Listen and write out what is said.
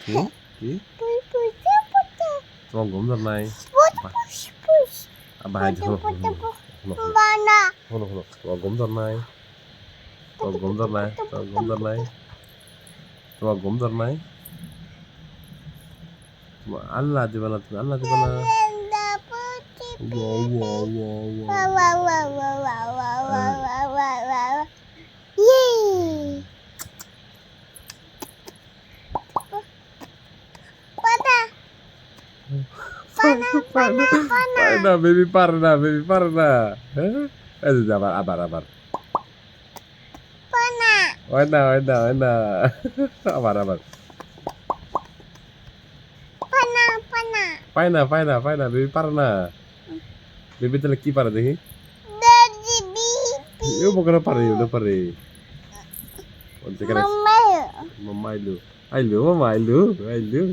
কি কি তোমার ঘুম ধর নাই ভাই হলো হলো হলো তোমার ঘুম ধর নাই তোমার ঘুম ধর নাই তোমার ঘুম ধর নাই তোমার ঘুম ধর নাই আল্লাহ দিবা না তুমি আল্লাহ দিবা না পারে না বেবি পারে না বেবি পারে না হ্যাঁ এই যে আবার আবার আবার হয় না হয় না হয় না আবার আবার পায় না পায় না পায় না বেবি পারে না বেবি তাহলে কি পারে দেখি ইউ বকরা পারে ইউ পারে Mama, Ailu. Ailu, Mama, Ailu. Ailu.